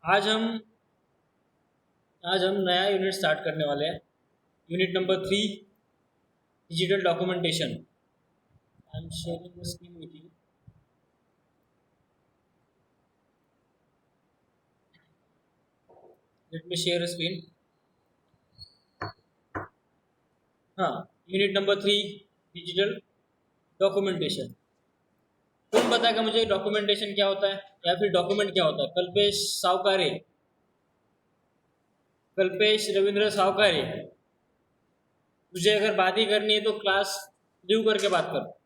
आज हम नया यूनिट स्टार्ट करने वाले हैं। Unit number 3, digital documentation. I am sharing the screen with you. Let me share screen. हाँ, यूनिट नंबर 3, डिजिटल डॉक्यूमेंटेशन। कौन बताएगा मुझे डॉक्यूमेंटेशन क्या होता है या फिर डॉक्यूमेंट क्या होता है? कल्पेश रविंद्र सावकारे। तुझे अगर बात ही करनी है तो क्लास लीव करके बात कर।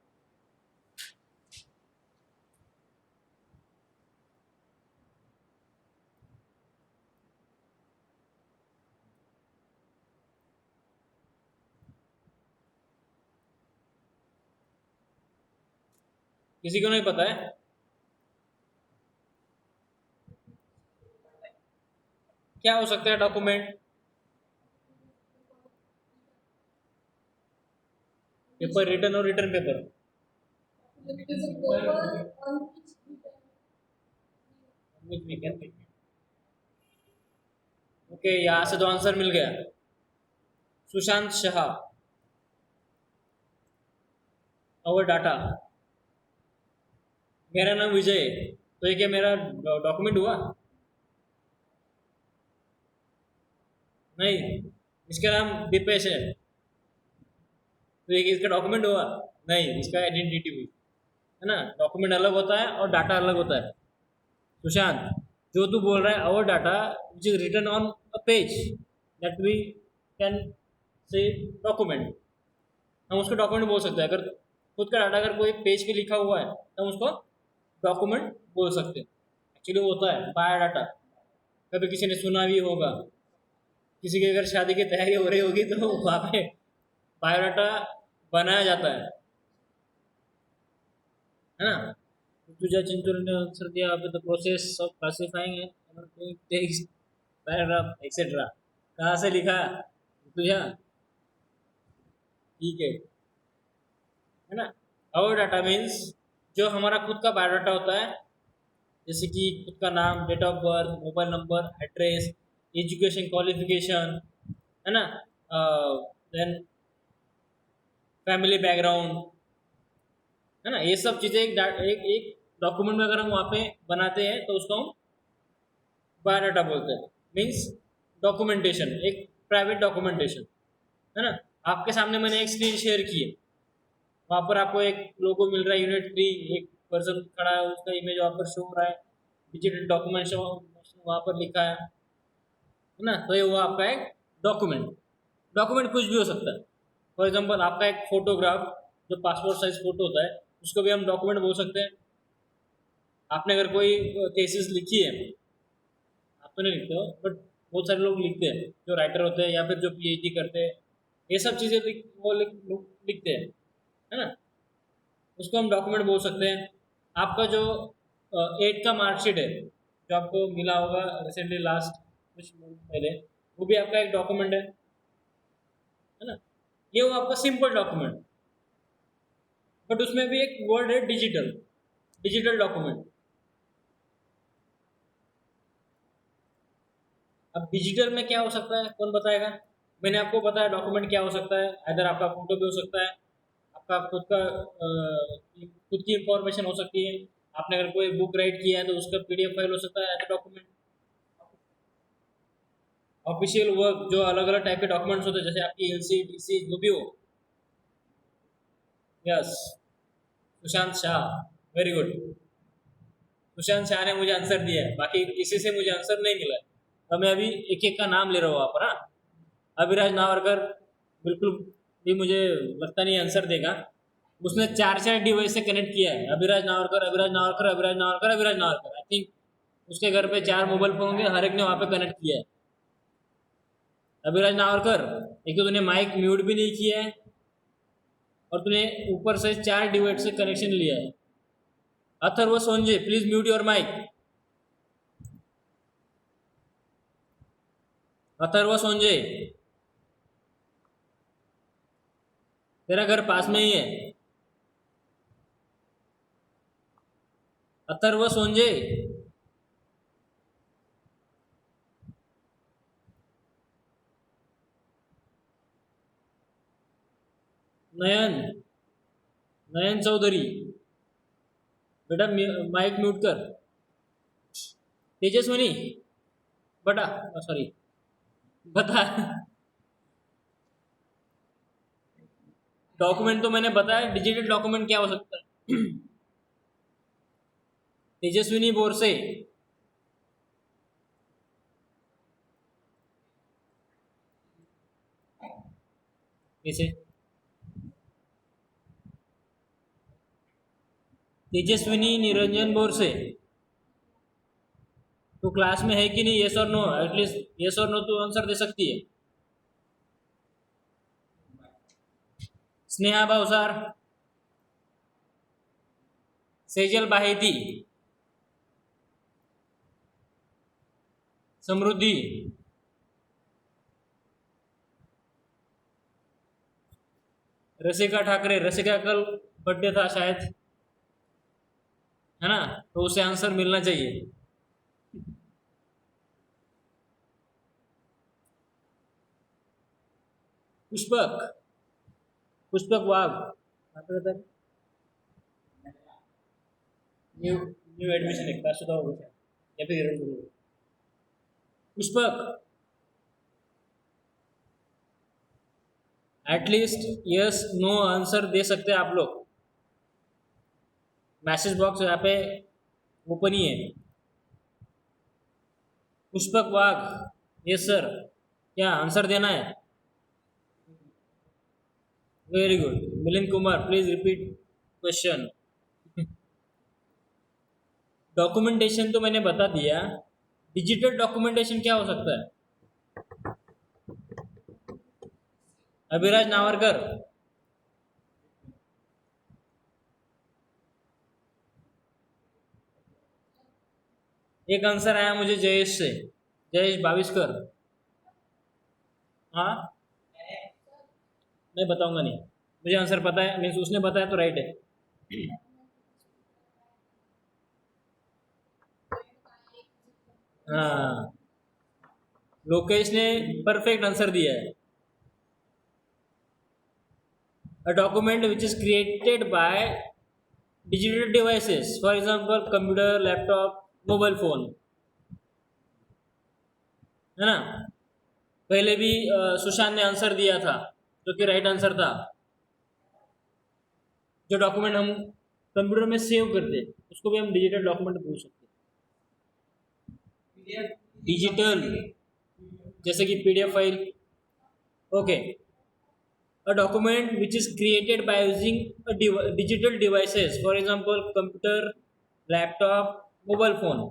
किसी को नहीं पता है क्या हो सकता है डॉक्यूमेंट? पेपर रिटर्न और रिटर्न पेपर। ओके, यहाँ से तो आंसर मिल गया। सुशांत शाह, अवर डाटा। मेरा नाम विजय। तो ये क्या मेरा डॉक्यूमेंट हुआ? नहीं, इसका नाम दीपेश है। तो ये इसका डॉक्यूमेंट हुआ? नहीं, इसका आइडेंटिटी हुई है ना। डॉक्यूमेंट अलग होता है और डाटा अलग होता है। सुशांत, जो तू बोल रहा है our data which is written on a page that we can say document, हम उसको डॉक्यूमेंट बोल सकते हैं। अगर खुद का डाटा अगर कोई पेज पे लिखा हुआ है तो हम उसको डॉक्यूमेंट बोल सकते हैं। एक्चुअली वो होता है बायोडाटा। कभी किसी ने सुना भी होगा, किसी की अगर शादी की तैयारी हो रही होगी तो वहाँ पे बायोडाटा बनाया जाता है ना। तुझा चिंतु ने आंसर दिया अभी तो प्रोसेस ऑफ क्लासिफाइंग है टेक्स्ट पैराग्राफ एक्सेट्रा। कहाँ से लिखा तुझा? ठीक है ना। आवर डाटा मीन्स जो हमारा खुद का बायोडाटा होता है, जैसे कि खुद का नाम, date of birth, mobile number, address, education qualification, है ना, देन फैमिली बैकग्राउंड, है ना। ये सब चीज़ें एक डॉक्यूमेंट में अगर हम वहाँ पे बनाते हैं तो उसको हम बायोडाटा बोलते हैं। मीन्स डॉक्यूमेंटेशन, एक प्राइवेट डॉक्यूमेंटेशन, है ना। आपके सामने मैंने एक स्क्रीन शेयर की है, वहाँ पर आपको एक लोगो मिल रहा है यूनिट 3, एक पर्सन खड़ा है, उसका इमेज वहाँ पर शो हो रहा है, डिजिटल डॉक्यूमेंट वहाँ पर लिखा है ना। तो ये हुआ आपका एक डॉक्यूमेंट। डॉक्यूमेंट कुछ भी हो सकता है। फॉर एग्जांपल आपका एक फोटोग्राफ, जो पासपोर्ट साइज फोटो होता है, उसको भी हम डॉक्यूमेंट बोल सकते हैं। आपने अगर कोई थीसिस लिखी है, आप तो नहीं लिखते हो बट बहुत सारे लोग लिखते हैं, जो राइटर होते हैं या फिर जो पीएचडी करते हैं, ये सब चीज़ें वो लिखते हैं, है ना। उसको हम डॉक्यूमेंट बोल सकते हैं। आपका जो 8th का मार्कशीट है, जो आपको मिला होगा रिसेंटली लास्ट कुछ मंथ पहले, वो भी आपका एक डॉक्यूमेंट है ना। ये वो आपका सिंपल डॉक्यूमेंट, बट उसमें भी एक वर्ड है डिजिटल, डिजिटल डॉक्यूमेंट। अब डिजिटल में क्या हो सकता है, कौन बताएगा? मैंने आपको बताया डॉक्यूमेंट क्या हो सकता है। इधर आपका फोटो भी हो सकता है, आपका खुद की इंफॉर्मेशन हो सकती है। आपने अगर कोई बुक राइट किया है तो उसका पीडीएफ फाइल हो सकता है as a document. Official work, जो अलग अलग टाइप के डॉक्यूमेंट्स होते हैं, जैसे आपकी एलसी डीसी जो भी हो। Yes, Sushant Shah, very good. Sushant Shah ने मुझे आंसर दिया है, बाकी किसी से मुझे आंसर नहीं मिला है। तो मैं अभी एक एक का नाम ले रहा हूँ वहाँ पर। हाँ, अभिराज नावरकर बिल्कुल भी मुझे लगता नहीं आंसर देगा। उसने 4 डिवाइस से कनेक्ट किया है। अभिराज नावरकर, अभिराज नावरकर, अभिराज नावरकर, अभिराज नावरकर। आई थिंक उसके घर पे 4 मोबाइल फोन होंगे, हर एक ने वहाँ पे कनेक्ट किया है। अभिराज नावरकर, एक तो तूने माइक म्यूट भी नहीं किया है और तूने ऊपर से 4 डिवाइस से कनेक्शन लिया है। Atharva Sonje, please mute your mic. Atharva Sonje, तेरा घर पास में ही है। अथर्व सोंजे, नयन, नयन चौधरी, बेटा माइक म्यूट कर। तेजस्विनी, बता, सॉरी, बता। डॉक्यूमेंट तो मैंने बताया, डिजिटल डॉक्यूमेंट क्या हो सकता है? तेजस्विनी बोरसे, कैसे? तेजस्विनी निरंजन बोरसे तो क्लास में है कि नहीं? यस और नो, एटलीस्ट यस और नो तो आंसर दे सकती है। स्नेहा भावसार, सेजल बाहेती, समृद्धि, रसिका ठाकरे। रसिका कल बर्थडे था शायद, है ना? तो उसे आंसर मिलना चाहिए। Pushpak, Pushpak Wagh, new new admission है, क्लास होता होगा या फिर Pushpak, at least yes no answer दे सकते हैं आप लोग। मैसेज बॉक्स यहाँ पे ओपन ही है। पुष्पक वाघ, यस सर, क्या आंसर देना है? Very good. Milind Kumar, please repeat question. Documentation तो मैंने बता दिया, डिजिटल डॉक्यूमेंटेशन क्या हो सकता है? अभिराज नावरकर, एक आंसर आया मुझे जयेश से, जयेश बाविस्कर। हाँ, मैं बताऊंगा नहीं, मुझे आंसर पता है, मीन्स उसने बताया तो राइट है। हाँ, लोकेश ने परफेक्ट आंसर दिया है। A document which is created by digital devices, for example computer, laptop, mobile phone, है ना? पहले भी सुशांत ने आंसर दिया था जो कि राइट आंसर था। जो डॉक्यूमेंट हम कंप्यूटर में सेव करते उसको भी हम डिजिटल डॉक्यूमेंट बोल सकते हैं। डिजिटल, जैसे कि PDF file. Okay, a document which is created by using digital devices, for example computer, laptop, mobile phone,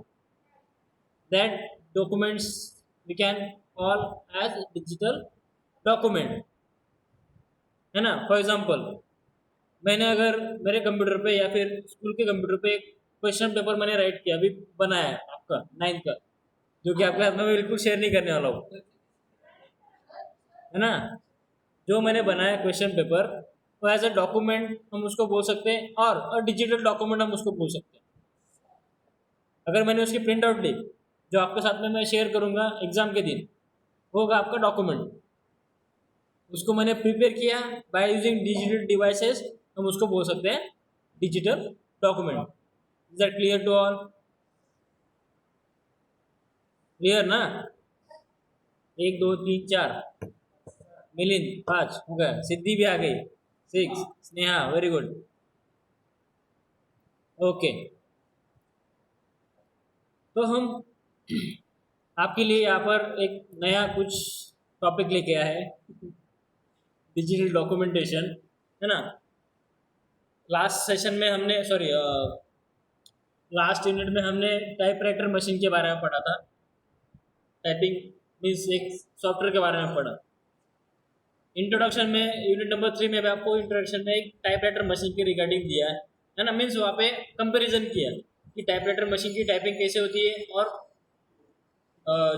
that documents we can call as digital document, है ना? फॉर एग्जाम्पल मैंने अगर मेरे कंप्यूटर पे या फिर स्कूल के कंप्यूटर पे एक क्वेश्चन पेपर मैंने राइट किया, अभी बनाया है आपका 9th का, जो कि आपके साथ में बिल्कुल शेयर नहीं करने वाला हूँ, है ना? जो मैंने बनाया क्वेश्चन पेपर, तो एज अ डॉक्यूमेंट हम उसको बोल सकते हैं, और डिजिटल डॉक्यूमेंट हम उसको बोल सकते हैं। अगर मैंने उसकी प्रिंट आउट ली, जो आपके साथ में मैं शेयर करूंगा एग्जाम के दिन, वो होगा आपका डॉक्यूमेंट। उसको मैंने प्रिपेयर किया बाय यूजिंग डिजिटल डिवाइसेस, हम उसको बोल सकते हैं digital document. Is that clear to all? Clear ना? 1 2 3 4, मिलिंद 5 हो गया, सिद्धि भी आ गई 6, स्नेहा वेरी गुड। ओके, तो हम आपके लिए यहाँ पर एक नया कुछ टॉपिक लेके आए हैं, डिजिटल डॉक्यूमेंटेशन, है ना? लास्ट सेशन में हमने, सॉरी, लास्ट यूनिट में हमने टाइपराइटर मशीन के बारे में पढ़ा था। टाइपिंग मीन्स एक सॉफ्टवेयर के बारे में पढ़ा। इंट्रोडक्शन में यूनिट नंबर 3 में भी आपको इंट्रोडक्शन में एक टाइपराइटर मशीन के रिगार्डिंग दिया है ना? मीन्स वहाँ पे कंपैरिजन किया कि टाइपराइटर मशीन की टाइपिंग कैसे होती है, और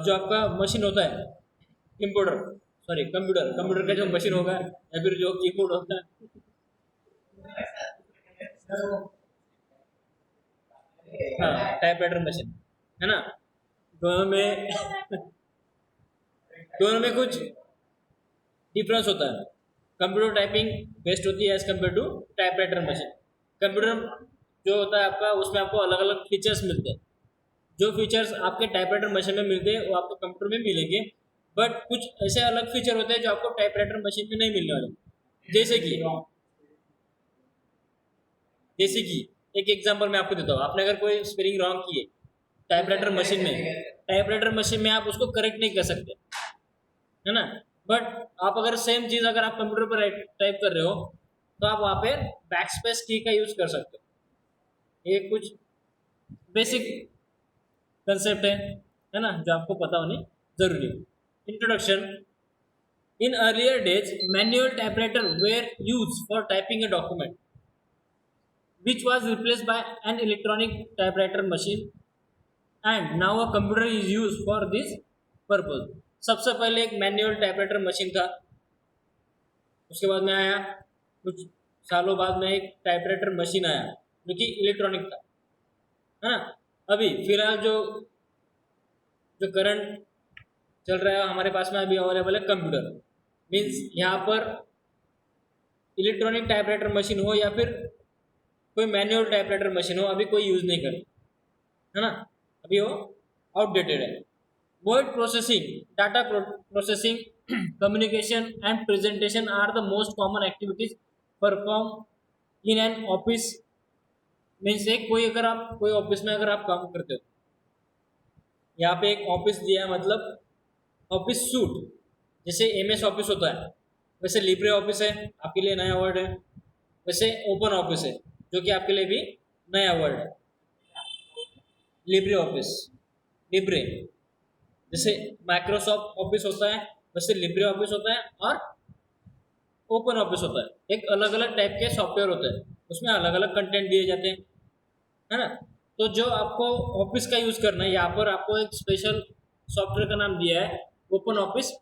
जो आपका मशीन होता है कंप्यूटर, सॉरी कंप्यूटर, कंप्यूटर का जो मशीन होगा या फिर जो कीबोर्ड होता है, हाँ, टाइपराइटर मशीन, है ना? दोनों में दोनों में कुछ डिफरेंस होता है। कंप्यूटर टाइपिंग बेस्ट होती है as compare to typewriter machine. Computer जो होता है आपका, उसमें आपको अलग अलग फीचर्स मिलते हैं। जो फीचर्स आपके टाइपराइटर मशीन में मिलते हैं वो आपको कंप्यूटर में मिलेंगे, बट कुछ ऐसे अलग फीचर होते हैं जो आपको टाइपराइटर मशीन में नहीं मिलने वाले। जैसे कि एक एग्जांपल मैं आपको देता हूँ। आपने अगर कोई स्पेलिंग रॉन्ग की है टाइपराइटर मशीन में आप उसको करेक्ट नहीं कर सकते, है ना। बट आप अगर सेम चीज़ अगर आप कंप्यूटर पर टाइप कर रहे हो तो आप वहाँ पे बैकस्पेस की का यूज़ कर सकते हो। ये कुछ बेसिक कंसेप्ट है ना, जो आपको पता होनी जरूरी है। Introduction. In earlier days manual typewriter were used for typing a document which was replaced by an electronic typewriter machine, and now a computer is used for this purpose। सबसे पहले एक मैनुअल टाइपराइटर मशीन था, उसके बाद में आया कुछ सालों बाद में एक टाइपराइटर मशीन आया जो कि इलेक्ट्रॉनिक था, है ना। अभी फिलहाल जो जो करंट चल रहा है हमारे पास में अभी अवेलेबल है कंप्यूटर। मीन्स यहाँ पर इलेक्ट्रॉनिक टाइपराइटर मशीन हो या फिर कोई मैनुअल टाइपराइटर मशीन हो, अभी कोई यूज़ नहीं करे, है ना। अभी वो आउटडेटेड है। Word processing, data processing, communication and presentation are the most common activities perform in an office. Means एक कोई ऑफिस में अगर आप काम करते हो, यहाँ पे एक ऑफिस दिया है, मतलब ऑफिस सूट। जैसे एमएस ऑफिस होता है वैसे लिब्रे ऑफिस है, आपके लिए नया वर्ड है। वैसे ओपन ऑफिस है जो कि आपके लिए भी नया वर्ड है, लिब्रे ऑफिस। लिब्रे जैसे माइक्रोसॉफ्ट ऑफिस होता है वैसे लिब्रे ऑफिस होता है, और ओपन ऑफिस होता है। एक अलग अलग टाइप के सॉफ्टवेयर होते हैं, उसमें अलग अलग कंटेंट दिए जाते हैं, है ना। तो जो आपको ऑफिस का यूज़ करना है, यहाँ पर आपको एक स्पेशल सॉफ्टवेयर का नाम दिया है ओपन ऑफिस,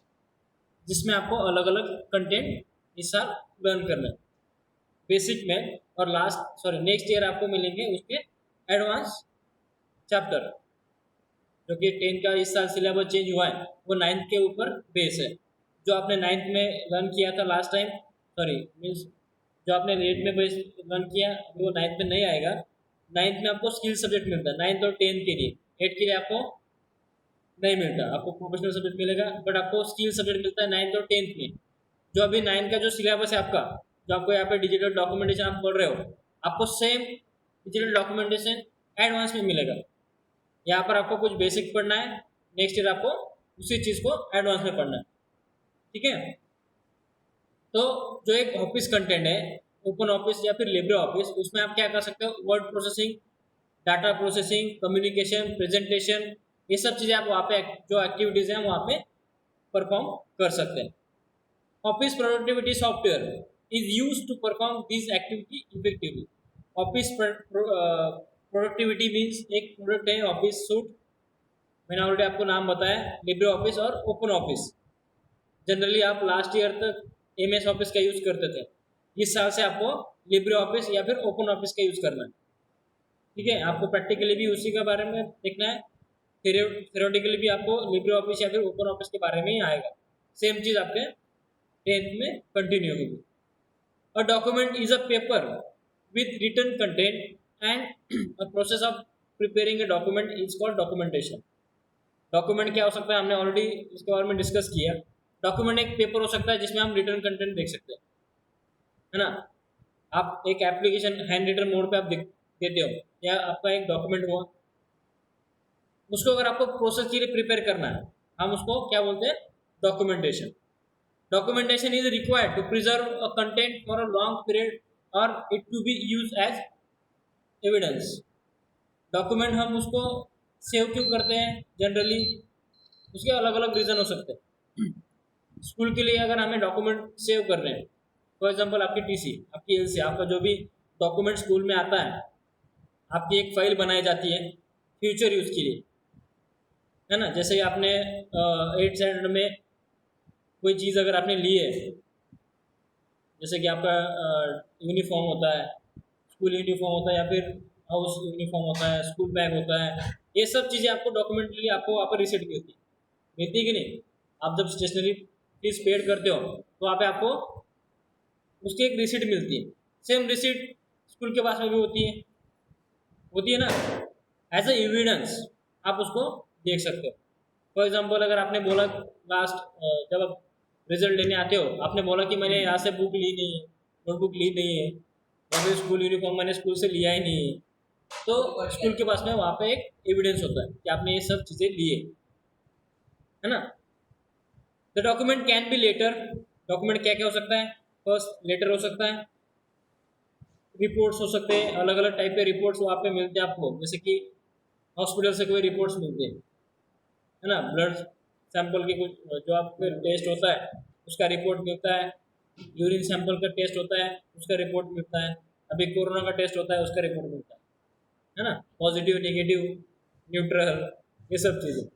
जिसमें आपको अलग अलग कंटेंट इस साल लर्न करना है बेसिक में। और नेक्स्ट ईयर आपको मिलेंगे उसके एडवांस चैप्टर, जो कि 10 का इस साल सिलेबस चेंज हुआ है, वो 9th के ऊपर बेस है। जो आपने 9th में लर्न किया था लास्ट टाइम, मीन्स जो आपने 8 में बेस लर्न किया वो 9th में नहीं आएगा। 9th में आपको स्किल सब्जेक्ट मिलता है 9th और 10th के लिए। 8 के लिए आपको नहीं मिलता, आपको प्रोफेशनल सब्जेक्ट मिलेगा, बट आपको स्किल सब्जेक्ट मिलता है 9th और 10th में। जो अभी 9th का जो सिलेबस है आपका, जो आपको यहाँ पे डिजिटल डॉक्यूमेंटेशन आप पढ़ रहे हो, आपको सेम डिजिटल डॉक्यूमेंटेशन एडवांस में मिलेगा। यहाँ पर आपको कुछ बेसिक पढ़ना है, नेक्स्ट ईयर आपको उसी चीज़ को एडवांस में पढ़ना है, ठीक है। तो जो एक ऑफिस कंटेंट है ओपन ऑफिस या फिर लिब्रे ऑफिस, उसमें आप क्या कर सकते हो, word processing, data processing, communication, presentation, ये सब चीज़ें आप वहाँ पे जो एक्टिविटीज़ हैं वहाँ पे परफॉर्म कर सकते हैं। Office productivity software is use to perform this activity effectively. Office productivity means एक प्रोडक्ट है ऑफिस सूट, मैंने ऑलरेडी आपको नाम बताया, लिब्रे ऑफिस और ओपन ऑफिस। जनरली आप लास्ट ईयर तक एमएस ऑफिस का यूज़ करते थे, इस साल से आपको लिब्रे ऑफिस या फिर ओपन ऑफिस का यूज़ करना है, ठीक है। आपको प्रैक्टिकली भी उसी के बारे में देखना है, थ्योरेटिकली भी आपको लिब्रे ऑफिस या फिर ओपन ऑफिस के बारे में ही आएगा। सेम चीज़ आपके 10th में कंटिन्यू होगी। A document is a paper with written content, and a process of preparing a document is called documentation। Document क्या हो सकता है, हमने ऑलरेडी इसके बारे में डिस्कस किया। डॉक्यूमेंट एक पेपर हो सकता है जिसमें हम रिटर्न कंटेंट देख सकते हैं, है ना। आप एक एप्लीकेशन हैंड रिटन मोड पे आप देते हो, या आपका एक डॉक्यूमेंट हुआ, उसको अगर आपको प्रोसेस के लिए प्रिपेयर करना है, हम उसको क्या बोलते हैं, documentation. Documentation is required to preserve a content for a long period or it to be used as evidence। Document हम उसको सेव क्यों करते हैं, जनरली उसके अलग अलग रीज़न हो सकते हैं। स्कूल के लिए अगर हमें डॉक्यूमेंट सेव कर रहे हैं, फॉर एग्जांपल आपकी टीसी, आपकी एलसी, आपका जो भी डॉक्यूमेंट स्कूल में आता है, आपकी एक फाइल बनाई जाती है फ्यूचर यूज़ के लिए, है ना। जैसे आपने 8th स्टैंडर्ड में कोई चीज़ अगर आपने ली है, जैसे कि आपका यूनिफॉर्म होता है, स्कूल यूनिफॉर्म होता है, या फिर हाउस यूनिफॉर्म होता है, स्कूल बैग होता है, ये सब चीज़ें आपको डॉक्यूमेंटली आपको वहाँ पर रिसीट की होती है, मिलती है कि नहीं। आप जब स्टेशनरी फीस पेड करते हो तो वहाँ पे आपको उसकी एक रिसीट मिलती है। सेम रिसीट स्कूल के पास में भी होती है ना, एज अ एविडेंस आप उसको देख सकते हो। फॉर एग्जाम्पल अगर आपने बोला लास्ट जब आप रिजल्ट लेने आते हो, आपने बोला कि मैंने यहाँ से बुक ली नहीं है, नोटबुक ली नहीं है, या फिर स्कूल यूनिफॉर्म मैंने स्कूल से लिया ही नहीं है, तो स्कूल के पास में वहाँ पे एक एविडेंस होता है कि आपने ये सब चीज़ें लिए, है ना। The document can be letter, document क्या क्या हो सकता है, फर्स्ट लेटर हो सकता है, रिपोर्ट्स हो सकते हैं, अलग अलग टाइप के रिपोर्ट्स वहाँ पे मिलते हैं आपको, जैसे कि हॉस्पिटल से कोई रिपोर्ट्स मिलते हैं, है ना, ब्लड सैंपल के कुछ जो आपके टेस्ट होता है उसका रिपोर्ट मिलता है, यूरिन सैंपल का टेस्ट होता है उसका रिपोर्ट मिलता है, अभी कोरोना का टेस्ट होता है उसका रिपोर्ट मिलता है ना, पॉजिटिव नेगेटिव न्यूट्रल, ये सब चीज़ें।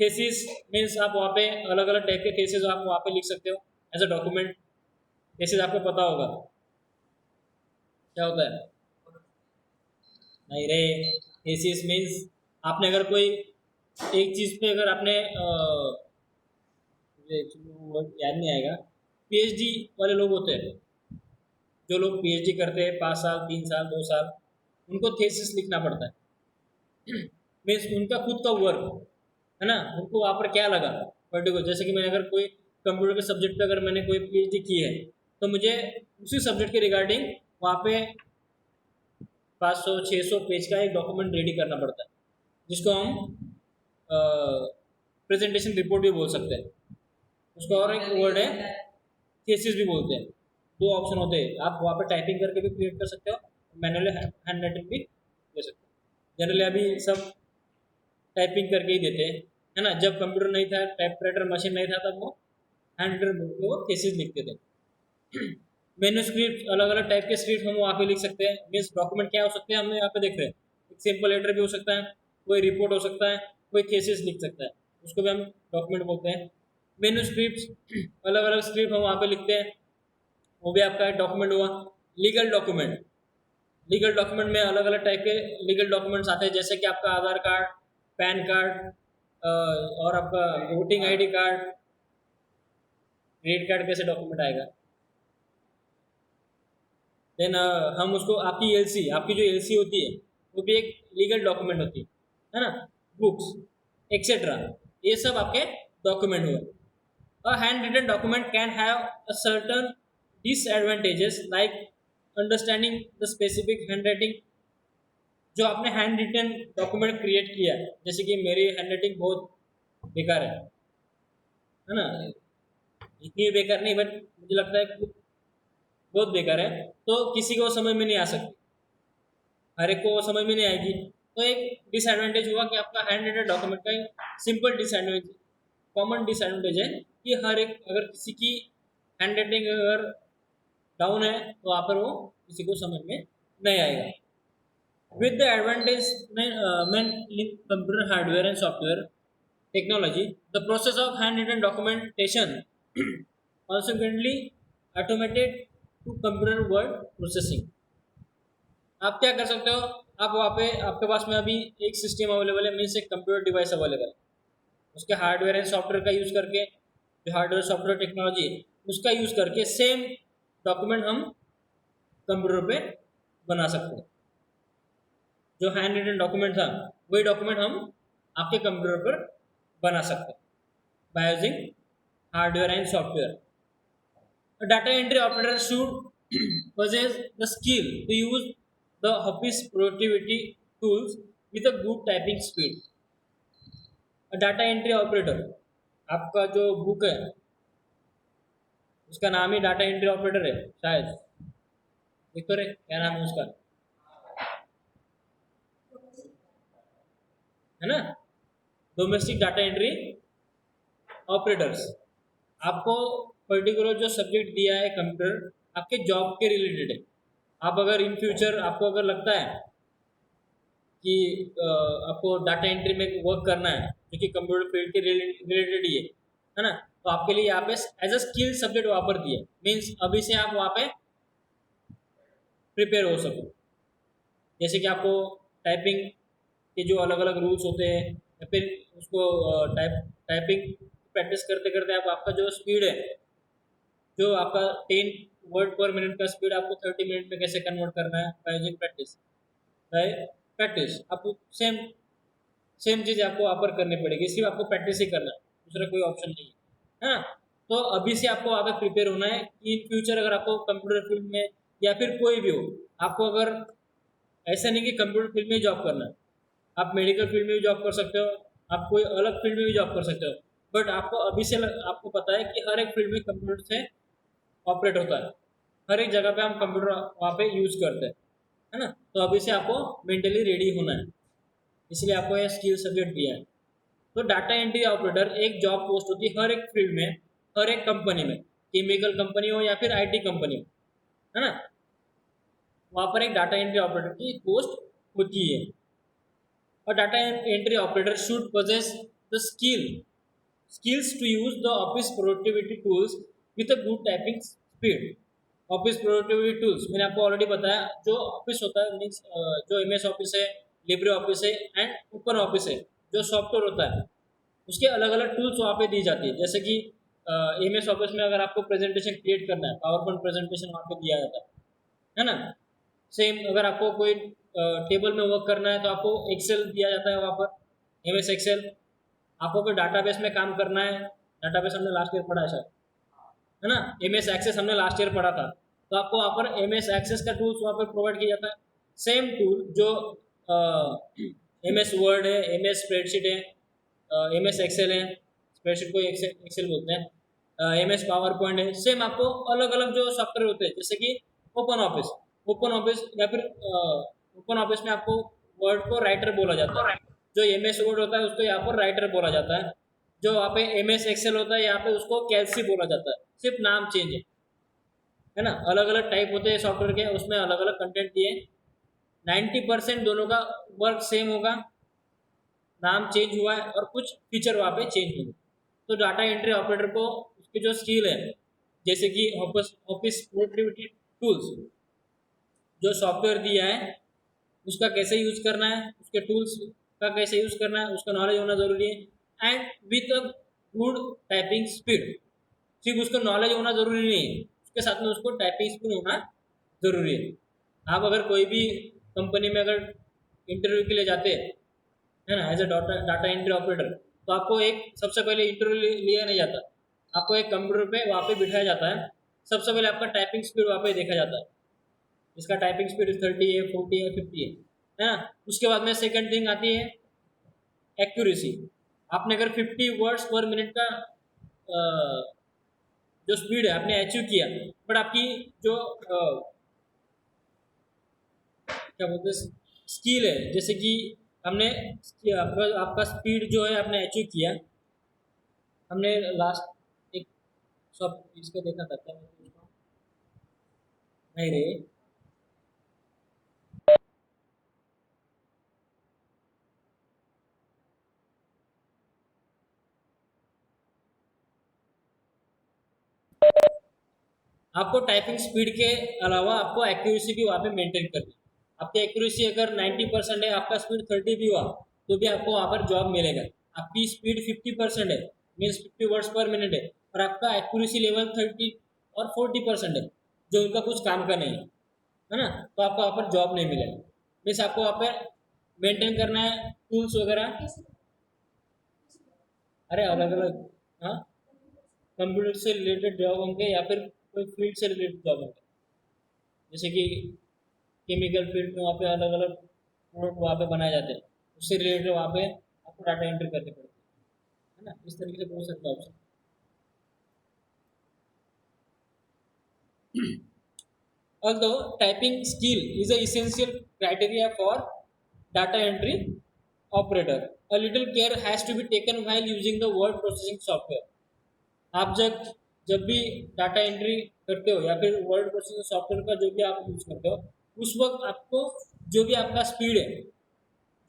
थेसिस मीन्स आप वहाँ पे अलग अलग टाइप के थेसिस आप वहाँ पे लिख सकते हो एज अ डॉक्यूमेंट। थेसिस आपको पता होगा क्या होता है? नहीं रे, थेसिस मीन्स आपने अगर कोई एक चीज़ पे अगर आपने मुझे एक्चुअली वो word याद नहीं आएगा, पीएचडी वाले लोग होते हैं, जो लोग पीएचडी करते हैं 5 साल 3 साल 2 साल, उनको थेसिस लिखना पड़ता है। मीन्स उनका खुद का वर्क, है ना, उनको वहाँ पर क्या लगा पर्टिकुलर, जैसे कि मैंने अगर कोई कंप्यूटर के सब्जेक्ट पे अगर मैंने कोई पीएचडी की है, तो मुझे उसी सब्जेक्ट के रिगार्डिंग वहाँ पे 500-600 पेज का एक डॉक्यूमेंट रेडी करना पड़ता है, जिसको हम प्रेजेंटेशन रिपोर्ट भी बोल सकते हैं। उसका और एक वर्ड है थीसिस भी बोलते हैं। दो ऑप्शन होते हैं, आप वहाँ पे टाइपिंग करके भी क्रिएट कर सकते हो, मैनुअली हैंड राइटिंग भी दे सकते हो। जनरली अभी सब टाइपिंग करके ही देते हैं, है ना। जब कंप्यूटर नहीं था, टाइपराइटर मशीन नहीं था, तब वो हैंड राइटर बोल के वो थीसिस लिखते थे। मैन्युस्क्रिप्ट, अलग अलग टाइप के स्क्रिप्ट हम वहाँ पे लिख सकते हैं। मीन्स डॉक्यूमेंट क्या हो सकते हैं हम यहाँ पे देख रहे हैं, एक सिंपल लेटर भी हो सकता है, कोई रिपोर्ट हो सकता है, कोई थीसिस लिख सकता है, उसको भी हम डॉक्यूमेंट बोलते हैं। मैन्युस्क्रिप्ट, अलग अलग स्क्रिप्ट हम वहाँ पे लिखते हैं, वो भी आपका एक डॉक्यूमेंट हुआ। लीगल डॉक्यूमेंट, लीगल डॉक्यूमेंट में अलग अलग टाइप के लीगल डॉक्यूमेंट्स आते हैं, जैसे कि आपका आधार कार्ड, पैन कार्ड, और आपका voting ID card, credit card कैसे डॉक्यूमेंट आएगा। देन हम उसको आपकी एलसी, आपकी जो एलसी होती है वो भी एक लीगल डॉक्यूमेंट होती है ना। बुक्स एक्सेट्रा, ये सब आपके डॉक्यूमेंट हुए। A hand written document can have a certain disadvantages like understanding the specific hand writing. जो आपने हैंड रिटन डॉक्यूमेंट क्रिएट किया है, जैसे कि मेरी हैंड राइटिंग बहुत बेकार है ना, इतनी बेकार नहीं, बट मुझे लगता है कि बहुत बेकार है, तो किसी को समझ में नहीं आ सकती, हर एक को समझ में नहीं आएगी। तो एक डिसएडवांटेज हुआ कि आपका हैंड रिटन डॉक्यूमेंट का एक सिंपल डिसएडवांटेज, कॉमन डिसएडवांटेज है कि हर एक, अगर किसी की हैंड राइटिंग अगर डाउन है तो वहाँ पर वो किसी को समझ में नहीं आएगा। With the advantagement in computer hardware and software technology, the process of hand written documentation consequently automated to computer word processing। आप क्या कर सकते हो, आप वहाँ पे आपके पास में अभी एक सिस्टम अवेलेबल है, मीन्स एक कंप्यूटर डिवाइस अवेलेबल है, उसके हार्डवेयर एंड सॉफ्टवेयर का यूज़ करके, जो हार्डवेयर सॉफ्टवेयर टेक्नोलॉजी है उसका यूज़ करके सेम डॉक्यूमेंट हम कंप्यूटर पे बना सकते हैं। जो हैंड रिटन डॉक्यूमेंट था वही डॉक्यूमेंट हम आपके कंप्यूटर पर बना सकते हैं by using hardware and software. A data entry operator should possess the skill to use the office productivity tools with a good typing speed। A data entry operator, आपका जो बुक है उसका नाम ही डाटा एंट्री ऑपरेटर है शायद, देखो रे क्या नाम है उसका, है ना, डोमेस्टिक डाटा एंट्री ऑपरेटर्स। आपको पर्टिकुलर जो सब्जेक्ट दिया है कंप्यूटर आपके जॉब के रिलेटेड है। आप अगर इन फ्यूचर आपको अगर लगता है कि आपको डाटा एंट्री में वर्क करना है जो कि कंप्यूटर फील्ड के रिलेटेड ही है ना, तो आपके लिए यहाँ पे एज अ स्किल सब्जेक्ट वहाँ पर दिए, मीन्स अभी से आप वहाँ पे प्रिपेयर हो सको। जैसे कि आपको टाइपिंग के जो अलग अलग रूल्स होते हैं, या फिर उसको टाइपिंग प्रैक्टिस करते करते आप आपका जो स्पीड है, जो आपका 10 वर्ड पर मिनट का स्पीड आपको 30 मिनट में कैसे कन्वर्ट करना है by using practice. Bye practice आपको सेम सेम चीज़ आपको वहाँ पर करनी पड़ेगी, सिर्फ आपको प्रैक्टिस ही करना है, दूसरा कोई ऑप्शन नहीं है ना। तो अभी से आपको वहाँ पे प्रिपेयर होना है कि इन फ्यूचर अगर आपको कंप्यूटर फील्ड में या फिर कोई भी हो, आपको अगर ऐसा नहीं कि कंप्यूटर फील्ड में जॉब करना है, आप मेडिकल फील्ड में भी जॉब कर सकते हो, आप कोई अलग फील्ड में भी जॉब कर सकते हो, बट आपको अभी से आपको पता है कि हर एक फील्ड में कंप्यूटर से ऑपरेट होता है, हर एक जगह पे हम कंप्यूटर वहाँ पे यूज करते हैं, है ना। तो अभी से आपको मेंटली रेडी होना है, इसलिए आपको यह स्किल सब्जेक्ट दिया है। तो डाटा एंट्री ऑपरेटर एक जॉब पोस्ट होती है हर एक फील्ड में, हर एक कंपनी में, केमिकल कंपनी हो या फिर आईटी कंपनी हो, है ना, वहाँ पर एक डाटा एंट्री ऑपरेटर की पोस्ट होती है। A data entry operator should possess the skills to use the office productivity tools with a good typing speed. Office productivity tools मैंने आपको ऑलरेडी बताया, जो ऑफिस होता है मीन्स जो एमएस ऑफिस है, लिब्रे ऑफिस है एंड ओपन ऑफिस है, जो सॉफ्टवेयर होता है उसके अलग अलग टूल्स वहाँ पे दी जाती है। जैसे कि एमएस ऑफिस में अगर आपको प्रेजेंटेशन क्रिएट करना है, पावर पॉइंट प्रेजेंटेशन वहाँ पे दिया जाता है ना। सेम अगर आपको कोई टेबल में वर्क करना है तो आपको एक्सेल दिया जाता है वहाँ पर, एम एस एक्सेल। आपको कोई डाटाबेस में काम करना है, डाटाबेस हमने लास्ट ईयर पढ़ा है शायद, है ना, एम एस एक्सेस हमने लास्ट ईयर पढ़ा था, तो आपको वहाँ पर एम एस एक्सेस का टूल्स वहाँ पर प्रोवाइड किया जाता है। सेम टूल जो एम एस वर्ड है, एम एस स्प्रेडशीट है, एम एस एक्सेल है, स्प्रेडशीट को एक्सेल बोलते हैं, एम एस पावर पॉइंट है, सेम आपको अलग अलग जो सॉफ्टवेयर होते हैं जैसे कि ओपन ऑफिस या फिर ओपन ऑफिस में आपको वर्ड को राइटर बोला जाता है, जो एम एस वर्ड होता है उसको यहाँ पर राइटर बोला जाता है, जो वहाँ पे एम एस एक्सेल होता है यहाँ पे उसको कैल्सी बोला जाता है, सिर्फ नाम चेंज है ना। अलग अलग टाइप होते हैं सॉफ्टवेयर के, उसमें अलग अलग कंटेंट दिए, 90% दोनों का वर्क सेम होगा, नाम चेंज हुआ है और कुछ फीचर वहाँ पे चेंज हुए। तो डाटा एंट्री ऑपरेटर को उसकी जो स्किल है, जैसे कि ऑफिस प्रोडक्टिविटी टूल्स, जो सॉफ्टवेयर दिया है उसका कैसे यूज करना है, उसके टूल्स का कैसे यूज करना है, उसका नॉलेज होना जरूरी है and with a good typing speed. सिर्फ उसको नॉलेज होना जरूरी नहीं है, उसके साथ में उसको टाइपिंग स्पीड होना जरूरी है। आप अगर कोई भी कंपनी में अगर इंटरव्यू के लिए जाते हैं, है ना, as a data entry operator, तो आपको एक सबसे पहले इंटरव्यू लिया नहीं जाता, आपको एक कंप्यूटर पे वहाँ पे बिठाया जाता है, सबसे पहले आपका टाइपिंग स्पीड वहाँ पे देखा जाता है, इसका टाइपिंग स्पीड 30 है, 40 है, 50 है ना। उसके बाद में सेकंड थिंग आती है एक्यूरेसी। आपने अगर 50 वर्ड्स पर मिनट का जो स्पीड है आपने अचीव किया, बट आपकी जो क्या बोलते हैं स्किल है, जैसे कि हमने आपका स्पीड जो है आपने अचीव किया, हमने लास्ट एक सब इसको देखा था, क्या बोलते हैं उसको? नहीं रे, आपको टाइपिंग स्पीड के अलावा आपको एक्यूरेसी भी वहाँ पे मेंटेन करनी है। आपकी एक्यूरेसी अगर 90% है, आपका स्पीड 30 भी हुआ तो भी आपको वहाँ पर जॉब मिलेगा। आपकी स्पीड 50% है, मीन्स 50 वर्ड्स पर मिनट है, और आपका एक्यूरेसी लेवल 30 और 40% है, जो उनका कुछ काम का नहीं है ना, तो आपको वहाँ पर जॉब नहीं मिलेगा। मीन्स आपको वहाँ पर मेंटेन करना है टूल्स वगैरह, अरे अलग अलग, हाँ, कंप्यूटर से रिलेटेड जॉब होंगे या फिर कोई फील्ड से रिलेटेड जॉब होंगे, जैसे कि केमिकल फील्ड में वहाँ पे अलग अलग प्रोडक्ट वहाँ पे बनाए जाते हैं, उससे रिलेटेड वहाँ पे आपको डाटा एंट्री करनी पड़ती है ना। इस तरीके से बहुत सकता option. Although typing skill is a essential criteria for data entry operator, a little care has to be taken while using the word processing software. आप जब जब भी डाटा एंट्री करते हो या फिर वर्ड प्रोसेसिंग सॉफ्टवेयर का जो भी आप यूज करते हो, उस वक्त आपको जो भी आपका स्पीड है,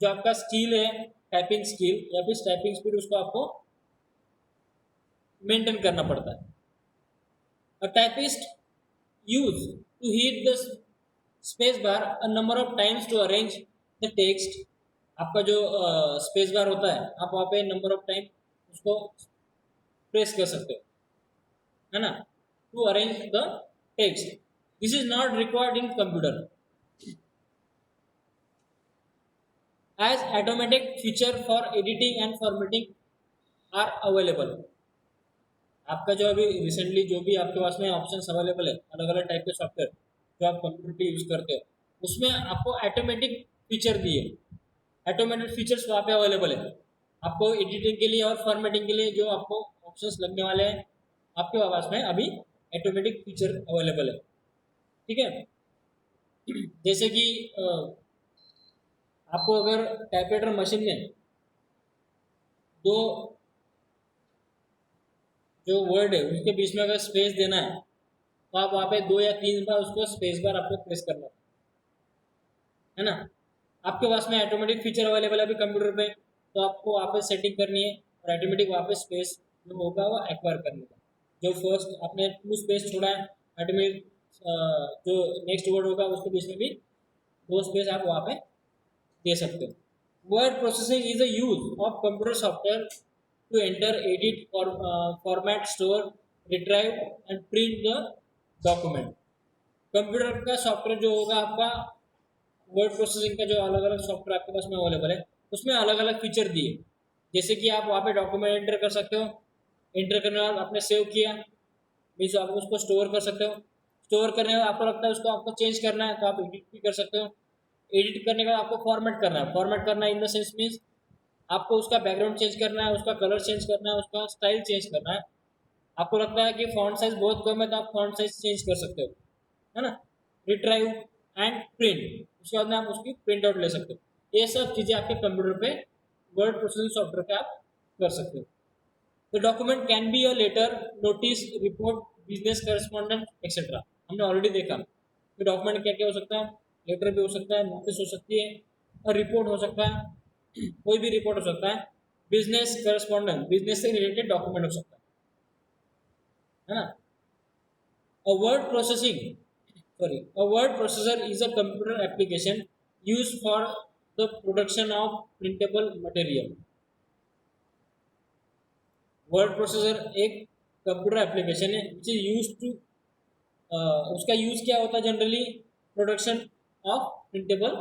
जो आपका स्किल है, टाइपिंग स्किल या फिर टाइपिंग स्पीड, उसको आपको मेंटेन करना पड़ता है। A typist use to hit the space bar a number of times to arrange the text। आपका जो स्पेस बार होता है, आप वहाँ पे नंबर ऑफ टाइम उसको प्रेस कर सकते हो, है ना, to arrange the text. This is not required in computer as automatic feature for editing and formatting are available. आपका जो अभी रिसेंटली जो भी आपके पास में ऑप्शंस अवेलेबल है अलग अलग टाइप के सॉफ्टवेयर जो आप कंप्यूटर पे यूज़ करते हो उसमें आपको ऑटोमेटिक फीचर दिए, ऑटोमेटेड फीचर्स वहाँ पे अवेलेबल है आपको एडिटिंग के लिए और फॉर्मेटिंग के लिए जो आपको ऑप्शंस लगने वाले हैं आपके पास में अभी ऑटोमेटिक फीचर अवेलेबल है। ठीक है, जैसे कि आपको अगर टाइपराइटर मशीन में दो जो वर्ड है उसके बीच में अगर स्पेस देना है तो आप वहाँ पे 2 या 3 बार उसको स्पेस बार आपको प्रेस करना है ना। आपके पास में ऑटोमेटिक फीचर अवेलेबल है अभी कंप्यूटर पे तो आपको वहाँ पे सेटिंग करनी है और ऑटोमेटिक वहाँ पे स्पेस जो होगा वो एक्वायर करने का, जो फर्स्ट आपने 2 स्पेस छोड़ा है ऑटोमेटिक जो नेक्स्ट वर्ड होगा उसके बीच में भी 2 स्पेस आप वहाँ पे दे सकते हो। Word processing is a use of computer software to enter, edit, format, store, retrieve and print the document. Computer का सॉफ्टवेयर जो होगा आपका वर्ड प्रोसेसिंग का जो अलग अलग सॉफ्टवेयर आपके पास में अवेलेबल है उसमें अलग अलग फीचर दिए, जैसे कि आप वहाँ पे डॉक्यूमेंट एंटर कर सकते हो, एंटर करने के बाद आपने सेव किया मीन्स आप उसको स्टोर कर सकते हो, स्टोर करने के बाद आपको लगता है उसको आपको चेंज करना है तो आप एडिट भी कर सकते हो, एडिट करने के बाद आपको फॉर्मेट करना है, फॉर्मेट करना इन द सेंस मीन्स आपको उसका बैकग्राउंड चेंज करना है, उसका कलर चेंज करना है, उसका स्टाइल चेंज करना है। आपको लगता है कि फॉन्ट साइज बहुत कम है तो आप फॉन्ट साइज चेंज कर सकते हो, है ना। रिट्राइव एंड प्रिंट, उसके बाद में आप उसकी प्रिंट आउट ले सकते हो। ये सब चीज़ें आपके कंप्यूटर पे वर्ड प्रोसेसिंग सॉफ्टवेयर पे आप कर सकते हो। The document can be a letter, notice, report, business correspondent etcetera. हमने ऑलरेडी देखा कि डॉक्यूमेंट क्या क्या हो सकता है, लेटर भी हो सकता है, नोटिस हो सकती है और रिपोर्ट हो सकता है, कोई भी रिपोर्ट हो सकता है, बिजनेस करस्पॉन्डेंट बिजनेस से रिलेटेड डॉक्यूमेंट हो सकता है ना। A word processing a word processor is a computer application used for the production of printable material. Word processor एक कंप्यूटर एप्लीकेशन है विच इज यूज टू, उसका यूज क्या होता है generally production of printable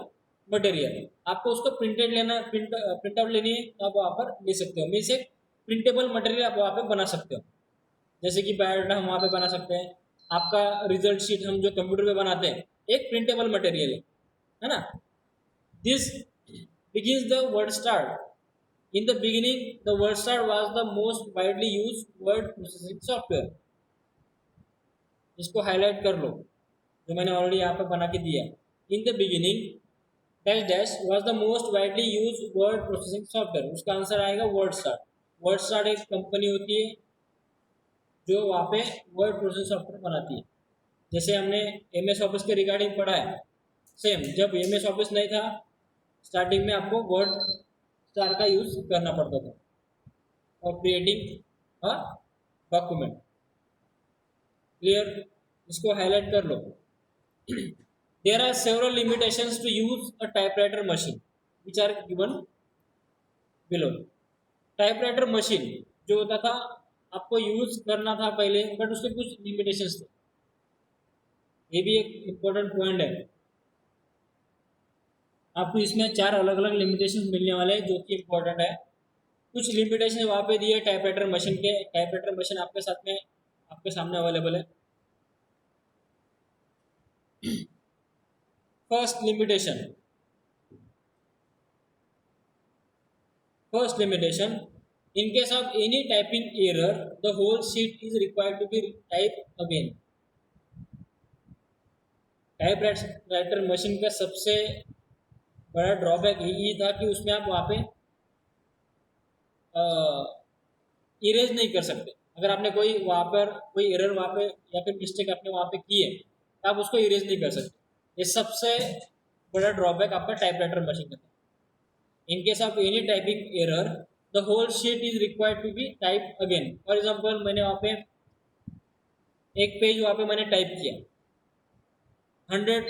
material. आपको उसको printed लेना print out लेनी है तो आप वहाँ पर ले सकते हो, मीन्स एक प्रिंटेबल मटेरियल आप वहाँ पे बना सकते हो, जैसे कि बायोडाटा हम वहाँ पे बना सकते हैं, आपका रिजल्ट शीट हम जो कंप्यूटर पे बनाते हैं एक प्रिंटेबल मटेरियल है ना। This begins the word start. In the beginning, the WordStar was the most widely used word processing software. इसको हाईलाइट कर लो जो मैंने ऑलरेडी यहाँ पर बना के दिया। In the beginning dash dash was the most widely use word processing software, उसका आंसर आएगा वर्डस्टार। वर्डस्टार एक कंपनी होती है जो वहाँ पे वर्ड प्रोसेसिंग सॉफ्टवेयर बनाती है। जैसे हमने MS ऑफिस के रिगार्डिंग पढ़ा है, सेम जब MS ऑफिस नहीं था स्टार्टिंग में आपको वर्ड स्टार का यूज करना पड़ता था और क्रिएटिंग अ डॉक्यूमेंट। क्लियर, इसको हाईलाइट कर लो। There are several limitations to use a typewriter machine which are given below. Typewriter machine जो होता था आपको यूज करना था पहले बट उसके कुछ लिमिटेशंस थे, ये भी एक इम्पोर्टेंट पॉइंट है। आपको इसमें 4 अलग अलग लिमिटेशन मिलने वाले हैं जो कि इम्पोर्टेंट है। कुछ लिमिटेशन वहाँ पे दिए टाइपराइटर मशीन के, टाइपराइटर मशीन आपके साथ में आपके सामने अवेलेबल है। First limitation, in case of any typing error the whole sheet is required to be typed again। Typewriter machine का सबसे बड़ा ड्रॉबैक यही था कि उसमें आप वहाँ पे इरेज नहीं कर सकते। अगर आपने कोई वहाँ पर कोई एरर वहाँ पे या फिर मिस्टेक आपने वहाँ पे की है तो आप उसको इरेज नहीं कर सकते। ये सबसे बड़ा ड्रॉबैक आपका टाइपराइटर मशीन का था। In case of any typing error the whole sheet is required to be type again. For example मैंने वहाँ पे एक पेज वहाँ पे मैंने टाइप किया, 100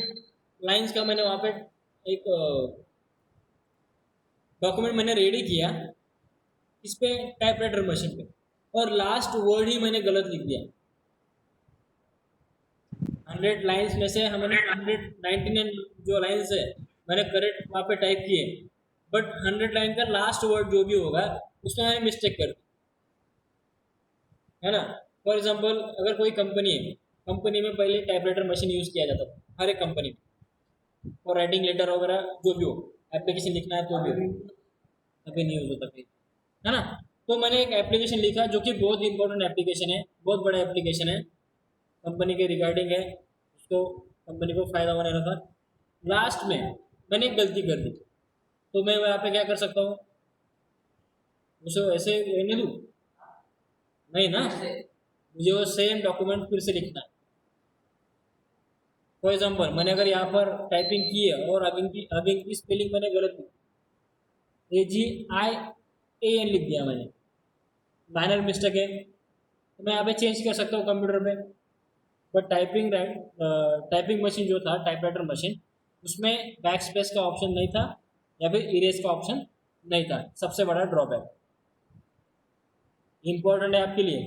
लाइन्स का मैंने वहाँ पे एक डॉक्यूमेंट मैंने रेडी किया इस पे टाइपराइटर मशीन पे और लास्ट वर्ड ही मैंने गलत लिख दिया 100 लाइन्स में से हमने 199 जो लाइन्स है मैंने करेक्ट वहाँ पे टाइप किए, बट 100 लाइन का लास्ट वर्ड जो भी होगा उसमें मैंने मिस्टेक कर दी, है ना। फॉर एग्जाम्पल अगर कोई कंपनी है, कंपनी में पहले टाइपराइटर मशीन यूज़ किया जाता था हर एक कंपनी में, और राइटिंग लेटर वगैरह जो भी हो, एप्लीकेशन लिखना है तो भी हो, अभी नहीं यूज़ होता कहीं, है ना। तो मैंने एक एप्लीकेशन लिखा जो कि बहुत इंपॉर्टेंट एप्लीकेशन है, बहुत बड़ा एप्लीकेशन है, कंपनी के रिगार्डिंग है, उसको कंपनी को फ़ायदा होने लगा। लास्ट में मैंने एक गलती कर दी, तो मैं वहाँ पे क्या कर सकता हूँ, उसे ऐसे रहने दूँ? नहीं ना, मुझे वो सेम डॉक्यूमेंट फिर से लिखना है। फॉर एग्जाम्पल मैंने अगर यहाँ पर टाइपिंग की है और आगे की स्पेलिंग मैंने गलत दी, AGIAN लिख दिया मैंने, माइनर मिस्टेक है, तो मैं यहाँ पे चेंज कर सकता हूँ कंप्यूटर पे। बट टाइपिंग मशीन जो था, टाइपराइटर मशीन, उसमें बैक स्पेस का ऑप्शन नहीं था या फिर इरेज का ऑप्शन नहीं था, सबसे बड़ा ड्रॉबैक। इंपॉर्टेंट है आपके लिए,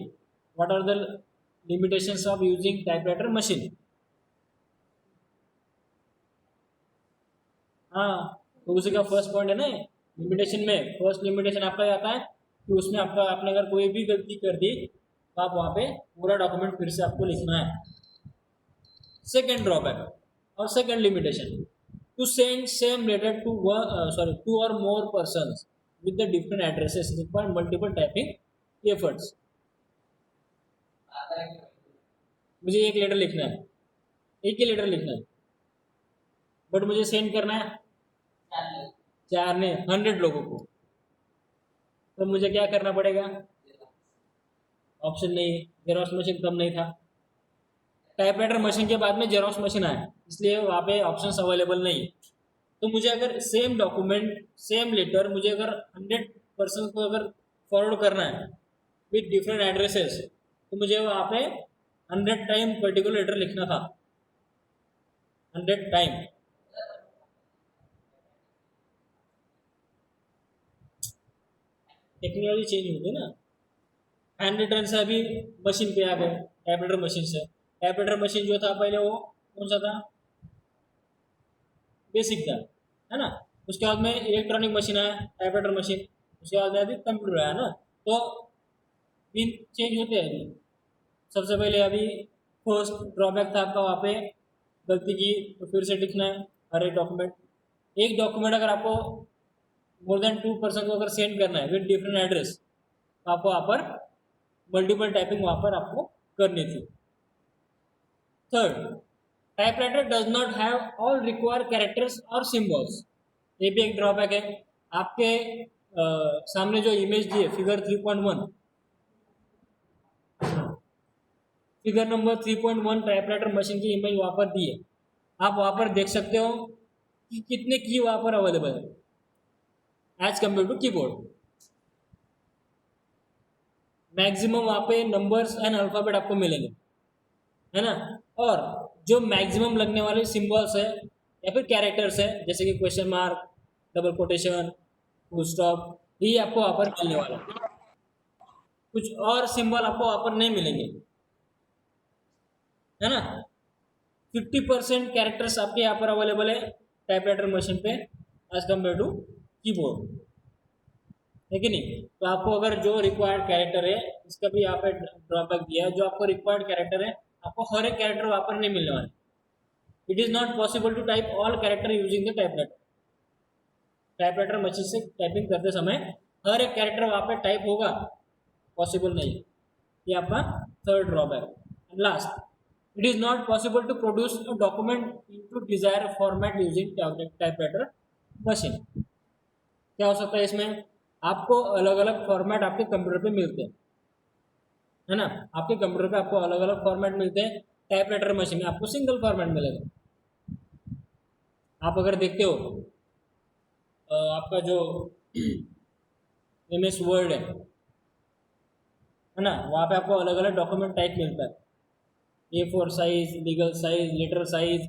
what are the limitations of using typewriter machine. हाँ, तो उसी का फर्स्ट पॉइंट है ना, लिमिटेशन में फर्स्ट लिमिटेशन आपका ये आता है कि उसमें आपने अगर कोई भी गलती कर दी तो आप वहाँ पे पूरा डॉक्यूमेंट फिर से आपको लिखना है। सेकेंड ड्रॉबैक और second limitation, to send same letter to two और more persons with the different addresses require multiple typing efforts. मुझे एक लेटर लिखना है, एक ही लेटर लिखना है, बट मुझे सेंड करना है चार ने 100 लोगों को, तो मुझे क्या करना पड़ेगा? ऑप्शन नहीं, जेरोक्स मशीन कम नहीं था, टाइपराइटर मशीन के बाद में जेरोक्स मशीन आया, इसलिए वहाँ पे ऑप्शंस अवेलेबल नहीं। तो मुझे अगर सेम डॉक्यूमेंट सेम लेटर मुझे अगर 100 पर्सन को अगर फॉरवर्ड करना है विथ डिफरेंट एड्रेसेस, तो मुझे वहाँ पे 100 टाइम पर्टिकुलर लेटर लिखना था, 100 टाइम। टेक्नोलॉजी चेंज हो गई ना, हैंड रिटर्न से अभी मशीन पे आ गए, टाइपराइटर मशीन से। टाइपराइटर मशीन जो था पहले वो कौन सा था? बेसिक था, है ना। उसके बाद में इलेक्ट्रॉनिक मशीन आया, टाइपराइटर मशीन, उसके बाद में अभी कंप्यूटर आया ना। तो पिन चेंज होते हैं अभी। सबसे पहले अभी फर्स्ट ड्रॉबैक था आपका, वहाँ पे गलती की तो फिर से लिखना है हर एक डॉक्यूमेंट। एक डॉक्यूमेंट अगर आपको मोर देन 2 पर्सन को अगर सेंड करना है विद डिफरेंट एड्रेस, तो आपको वहाँ पर मल्टीपल टाइपिंग वहाँ पर आपको करनी थी। Third, typewriter does not have all required characters और सिंबल्स। ये भी एक ड्रॉबैक है। आपके सामने जो इमेज दी है figure 3.1, figure number 3.1 typewriter machine की इमेज वहाँ पर दी है। आप वहाँ पर देख सकते हो कि कितने की वहाँ पर अवेलेबल है as compare to keyboard. Maximum वहाँ पे नंबर्स एंड अल्फ़ाबेट आपको मिलेंगे, है ना। और जो मैक्सिमम लगने वाले सिंबल्स है या फिर कैरेक्टर्स है, जैसे कि question mark, double quotation, full stop, ये आपको वहाँ पर मिलने वाला है। कुछ और सिंबल आपको वहाँ पर नहीं मिलेंगे, है ना। 50% कैरेक्टर्स आपके यहाँ पर अवेलेबल है टाइपराइटर मशीन पे एज कम्पेयर टू कीबोर्ड, है कि नहीं। तो आपको अगर जो रिक्वायर्ड कैरेक्टर है, इसका भी यहाँ पे ड्रॉबैक दिया है, जो आपको रिक्वायर्ड कैरेक्टर है आपको हर एक कैरेक्टर वहाँ पर नहीं मिलने वाला। It is not possible to type all character using the typewriter. Typewriter machine से टाइपिंग करते समय हर एक कैरेक्टर वहाँ पे टाइप होगा, पॉसिबल नहीं। ये आपका third drawback. And last, it is not possible to produce a document into desire format using typewriter machine. क्या हो सकता है इसमें? आपको अलग अलग फॉर्मेट आपके कंप्यूटर पे मिलते हैं, है ना। आपके कंप्यूटर पे आपको अलग अलग फॉर्मेट मिलते हैं, टाइपराइटर मशीन में आपको सिंगल फॉर्मेट मिलेगा। आप अगर देखते हो आपका जो MS वर्ड है ना, वहाँ पे आपको अलग अलग डॉक्यूमेंट टाइप मिलता है, A4 size, legal size, letter size,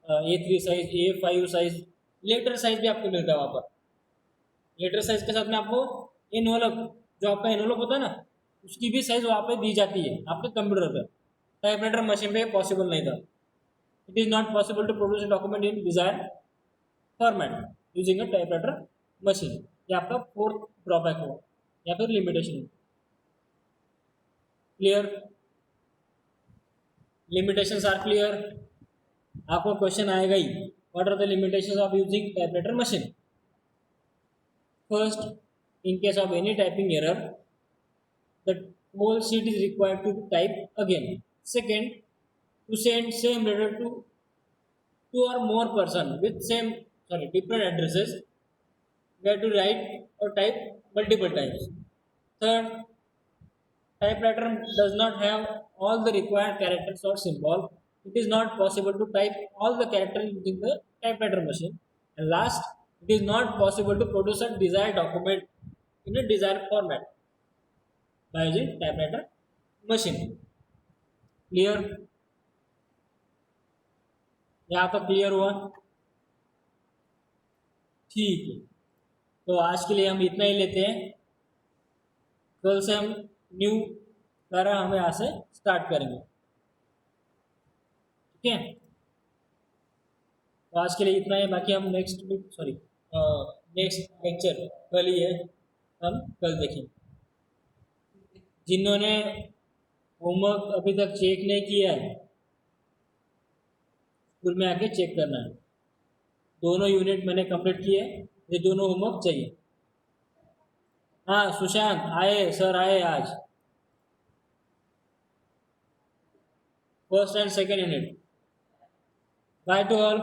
A3 size, A5 size, letter size भी आपको मिलता है वहाँ पर। लेटर साइज के साथ में आपको एनवलप, जो आपका एनवलप होता है ना, उसकी भी साइज वहाँ पे दी जाती है आपके कंप्यूटर पर। टाइपराइटर मशीन पे पॉसिबल नहीं था। It is not possible to produce a document in desired format using a typewriter machine. ये आपका फोर्थ ड्रॉबैक हो या फिर लिमिटेशन हो. क्लियर? Limitations are clear. आपको क्वेश्चन आएगा ही, what are the limitations of using typewriter machine. First, in case of any typing error, the whole sheet is required to type again. Second, to send same letter to two or more person with different addresses, we have to write or type multiple times. Third, typewriter does not have all the required characters or symbol. It is not possible to type all the characters using the typewriter machine. And last, it is not possible to produce a desired document in a desired format by using typewriter machine. Clear? यहाँ तक clear हुआ? ठीक है, तो आज के लिए हम इतना ही लेते हैं. कल से हम न्यू पैरा हम यहाँ से स्टार्ट करेंगे. ठीक है, तो आज के लिए इतना ही. बाकी हम नेक्स्ट लेक्चर कल ही है, हम कल देखेंगे. जिन्होंने होमवर्क अभी तक चेक नहीं किया है, स्कूल में आके चेक करना है. दोनों यूनिट मैंने कंप्लीट किए, ये दोनों होमवर्क चाहिए. हाँ सुशांत आए, सर आए आज, first and second unit. Bye to all,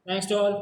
thanks to all.